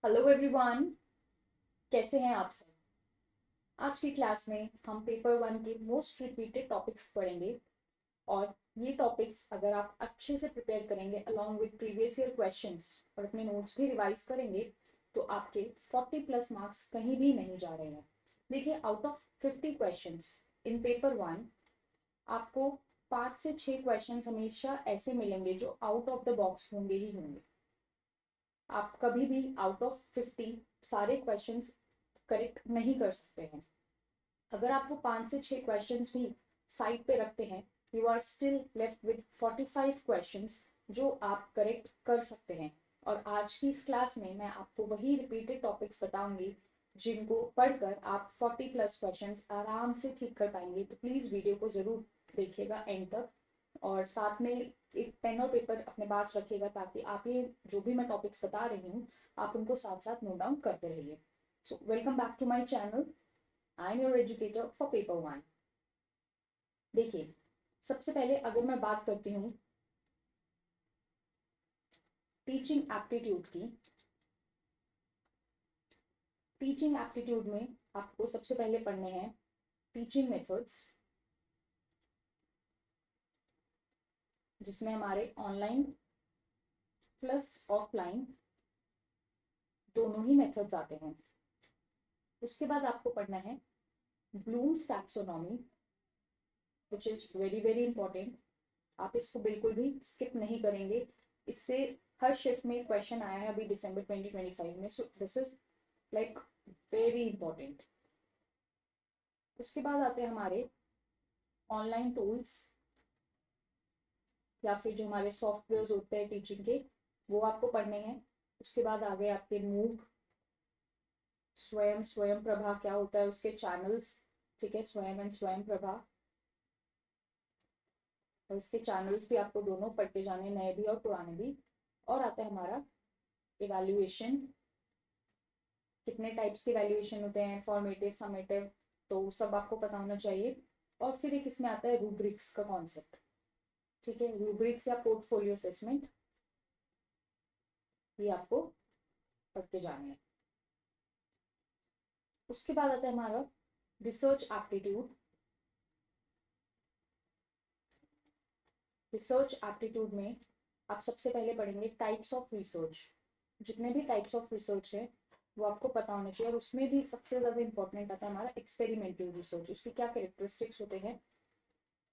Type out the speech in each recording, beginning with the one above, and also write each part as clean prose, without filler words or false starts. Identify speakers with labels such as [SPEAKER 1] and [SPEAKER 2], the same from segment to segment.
[SPEAKER 1] Hello everyone, कैसे हैं आप सब। आज की क्लास में हम पेपर वन के मोस्ट रिपीटेड टॉपिक्स पढ़ेंगे। और ये टॉपिक्स अगर आप अच्छे से प्रिपेयर करेंगे along with previous year questions और अपने नोट्स भी रिवाइज करेंगे तो आपके 40 प्लस मार्क्स कहीं भी नहीं जा रहे हैं। देखिए, out of 50 questions in paper one आपको 5 से 6 क्वेश्चंस हमेशा ऐसे मिलेंगे जो आउट ऑफ द बॉक्स होंगे ही होंगे। आप कभी भी आउट ऑफ 50 सारे क्वेश्चंस करेक्ट नहीं कर सकते हैं। अगर आप वो 5 से 6 क्वेश्चंस भी साइड पे रखते हैं, you are still left with 45 questions जो आप करेक्ट कर सकते हैं। और आज की इस क्लास में मैं आपको वही रिपीटेड टॉपिक्स बताऊंगी जिनको पढ़कर आप 40 प्लस क्वेश्चंस आराम से ठीक कर पाएंगे। तो प्लीज़ वीडियो को ज़रूर देखिएगा एंड तक, और साथ में एक पेन और पेपर अपने पास रखिएगा ताकि आप ये जो भी मैं टॉपिक्स बता रही हूँ आप उनको साथ साथ नोट डाउन करते रहिए। So welcome back to my channel. I am your educator for paper one. देखिए, सबसे पहले अगर मैं बात करती हूँ टीचिंग एप्टीट्यूड की, टीचिंग एप्टीट्यूड में आपको सबसे पहले पढ़ने हैं टीचिंग मेथड्स, जिसमें हमारे ऑनलाइन प्लस ऑफलाइन दोनों ही मेथड्स आते हैं। उसके बाद आपको पढ़ना है Bloom's taxonomy, which is very very important. आप इसको बिल्कुल भी स्किप नहीं करेंगे। इससे हर शिफ्ट में क्वेश्चन आया है अभी दिसंबर 2025 में। So this is like very important. उसके बाद आते हैं हमारे ऑनलाइन टूल्स या फिर जो हमारे सॉफ्टवेयर होते हैं टीचिंग के, वो आपको पढ़ने हैं। उसके बाद आ गए आपके मूक, स्वयं, स्वयं प्रभा क्या होता है, उसके चैनल्स। ठीक है, स्वयं एंड स्वयं प्रभा, और इसके चैनल्स भी आपको दोनों पढ़ते जाने, नए भी और पुराने भी। और आता है हमारा इवैल्यूएशन, कितने टाइप्स के वैल्यूएशन होते हैं, फॉर्मेटिव, समेटिव, तो सब आपको पता होना चाहिए। और फिर एक इसमें आता है रूब्रिक्स का कॉन्सेप्ट। ठीक है, रूब्रिक्स या पोर्टफोलियो असेसमेंट, ये आपको पढ़ते जाने हैं। उसके बाद आता है हमारा रिसर्च एप्टीट्यूड। रिसर्च एप्टीट्यूड में आप सबसे पहले पढ़ेंगे टाइप्स ऑफ रिसर्च। जितने भी टाइप्स ऑफ रिसर्च है वो आपको पता होना चाहिए। और उसमें भी सबसे ज़्यादा इंपॉर्टेंट आता है हमारा एक्सपेरिमेंटल रिसर्च। उसके क्या कैरेक्टरिस्टिक्स होते हैं,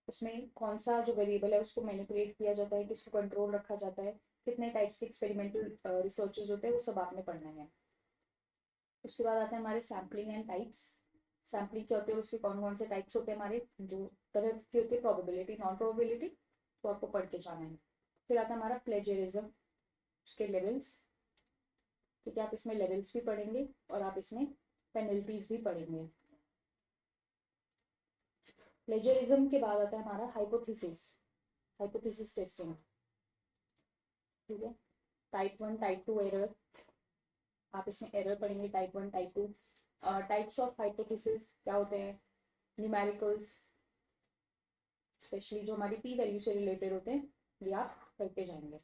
[SPEAKER 1] उसमें कौन सा जो वेरिएबल है उसको मैनिपुलेट किया जाता है, किसको कंट्रोल रखा जाता है, कितने टाइप्स के एक्सपेरिमेंटल रिसर्चेज होते हैं, वो सब आपने पढ़ना है। उसके बाद आता है हमारे सैम्पलिंग एंड टाइप्स। सैम्पलिंग क्या होते हैं, उसके कौन कौन से टाइप्स होते हैं, हमारे दो तरह की होती है, प्रोबेबिलिटी, नॉन प्रोबेबिलिटी, तो आपको पढ़ के जाना है। फिर आता है हमारा प्लेजरिज्म, उसके लेवल्स। ठीक है, आप इसमें लेवल्स भी पढ़ेंगे और आप इसमें पेनल्टीज भी पढ़ेंगे। प्लेजरिज्म के बाद आता है हमारा हाइपोथेसिस, हाइपोथेसिस टेस्टिंग। ठीक है, type one type two error, आप इसमें एरर पढ़ेंगे, type one type two. Types of hypothesis क्या होते हैं, न्यूमेरिकल्स, स्पेशली जो हमारी पी वैल्यू से रिलेटेड होते हैं, ये आप करते जाएंगे।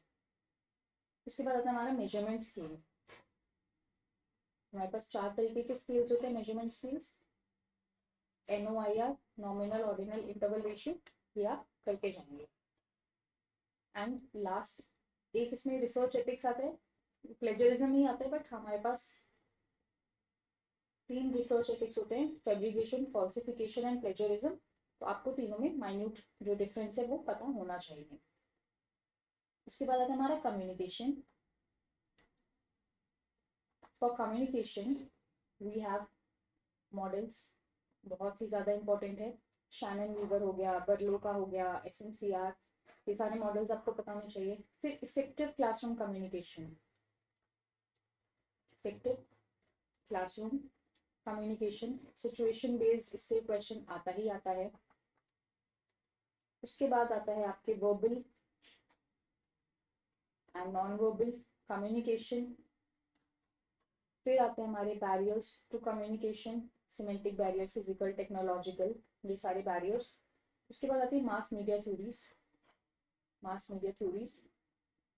[SPEAKER 1] उसके बाद आता है हमारा मेजरमेंट स्केल। हमारे पास 4 तरीके के स्केल्स होते हैं measurement scales, NOIR, nominal ordinal interval ratio, ये आप करके जाएंगे। एंड लास्ट एक इसमें रिसर्च एथिक्स आता है, प्लेजरिज्म ही आता है, बट हमारे पास 3 रिसर्च एथिक्स होते हैं, फेब्रिकेशन, फॉल्सिफिकेशन एंड प्लेजरिज्म। तो आपको तीनों में माइन्यूट जो डिफरेंस है वो पता होना चाहिए। उसके बाद आता है हमारा communication. For communication we have models, बहुत ही ज़्यादा इंपॉर्टेंट है। शैनन वीवर हो गया, बर्लो का हो गया, SMCR, ये सारे मॉडल्स आपको पता होने चाहिए। फिर effective classroom communication, effective classroom communication situation based, इससे क्वेश्चन आता ही आता है। उसके बाद आता है आपके verbal and non verbal communication. फिर आते हैं हमारे barriers to communication, semantic barrier, physical, technological, ये सारे बैरियर्स। उसके बाद आती है mass media theories, mass media theories,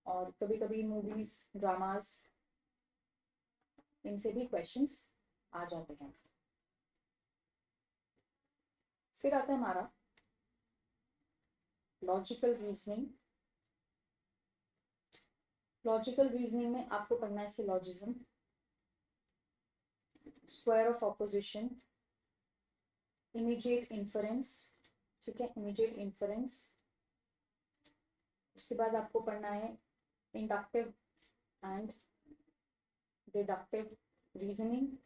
[SPEAKER 1] और कभी कभी मूवीज, ड्रामाज, इनसे भी क्वेश्चंस आ जाते हैं। फिर आता है हमारा लॉजिकल रीजनिंग। लॉजिकल रीजनिंग में आपको पढ़ना है syllogism, square of opposition, immediate inference, ठीक है, इमीडिएट इन्फरेंस। उसके बाद आपको पढ़ना है इंडक्टिव एंड डिडक्टिव रीजनिंग।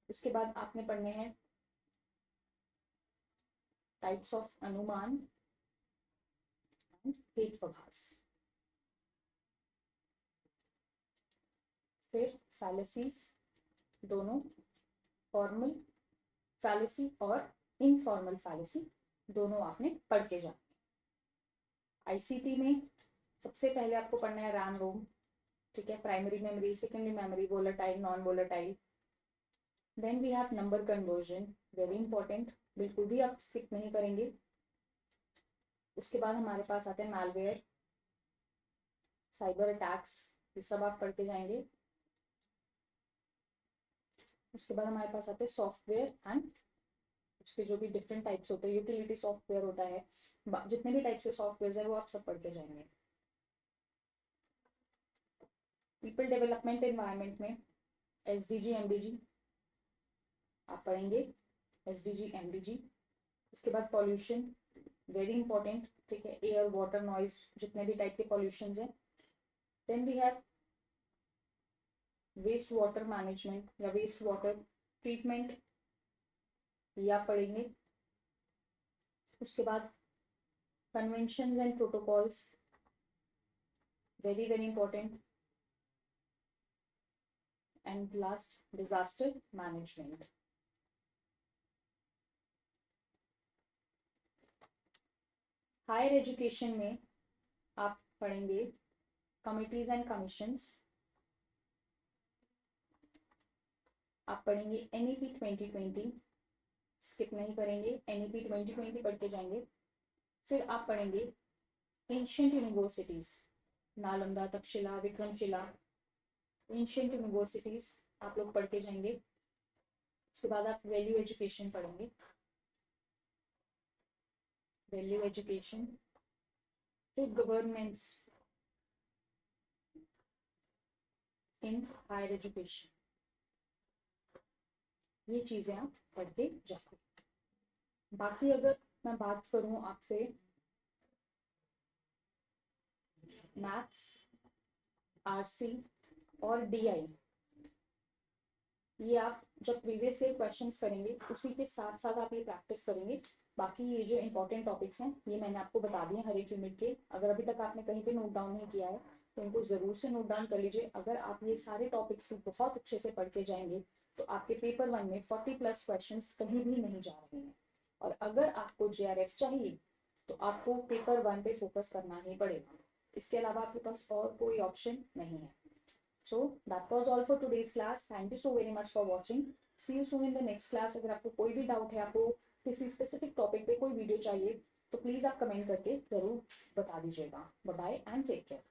[SPEAKER 1] उसके बाद आपने पढ़ने हैं टाइप्स ऑफ अनुमान एंड हेतुवाभास। फिर फैलेसीज, दोनों फॉर्मल फैलेसी और इनफॉर्मल फैलेसी दोनों आपने पढ़ के जाना। आईसीटी में सबसे पहले आपको पढ़ना है रैम रोम, ठीक है, primary memory, secondary memory, volatile, non volatile. Then we have number conversion, very important, बिल्कुल भी आप स्किप नहीं करेंगे। उसके बाद हमारे पास आते हैं मैलवेयर, साइबर अटैक्स, ये सब आप पढ़ते जाएंगे। उसके बाद हमारे पास आते हैं सॉफ्टवेयर एंड उसके जो भी डिफरेंट टाइप्स होते हैं, यूटिलिटी सॉफ्टवेयर होता है, जितने भी टाइप्स के सॉफ्टवेयर है वो आप सब पढ़ते जाएंगे। पीपल डेवलपमेंट एनवायरनमेंट में एसडीजी एमडीजी आप पढ़ेंगे, एसडीजी एमडीजी। उसके बाद पॉल्यूशन, वेरी इंपॉर्टेंट, ठीक है, एयर वाटर नॉइज जितने भी टाइप के पॉल्यूशन हैं। Then we have waste water management या वेस्ट वाटर ट्रीटमेंट, ये आप पढ़ेंगे। उसके बाद conventions and protocols, very very important. And last disaster management. Higher education में आप पढ़ेंगे कमिटीज एंड कमीशंस, आप पढ़ेंगे एनईपी 2020, स्किप नहीं करेंगे, एनईपी 2020 पढ़ के जाएंगे। फिर आप पढ़ेंगे ancient universities, Nalanda, Takshashila, Vikramshila, ancient universities आप लोग पढ़ के जाएंगे। उसके बाद आप वैल्यू एजुकेशन पढ़ेंगे, वैल्यू एजुकेशन। फिर गवर्नेंस इन हायर एजुकेशन, ये चीजें आप पढ़ के जाओ। बाकी अगर मैं बात करूं आपसे मैथ्स, आरसी और डीआई, ये आप जब प्रीवियस ईयर क्वेश्चंस करेंगे उसी के साथ साथ आप ये प्रैक्टिस करेंगे। बाकी ये जो इंपॉर्टेंट टॉपिक्स हैं ये मैंने आपको बता दिए हर एक यूनिट के। अगर अभी तक आपने कहीं पे नोट डाउन नहीं किया है तो उनको जरूर से नोट डाउन कर लीजिए। अगर आप ये सारे टॉपिक्स को बहुत अच्छे से पढ़ के जाएंगे तो आपके पेपर 1 में 40+ क्वेश्चंस कहीं भी नहीं जा रहे हैं। और अगर आपको जेआरएफ चाहिए तो आपको पेपर 1 पे फोकस करना ही पड़ेगा, इसके अलावा आपके पास और कोई ऑप्शन नहीं है। So that was all for today's class. Thank you so very much for watching. See you soon in the next class. अगर आपको कोई भी डाउट है, आपको किसी स्पेसिफिक टॉपिक पे कोई वीडियो चाहिए तो प्लीज आप कमेंट करके जरूर बता दीजिएगा। Bye bye and take care.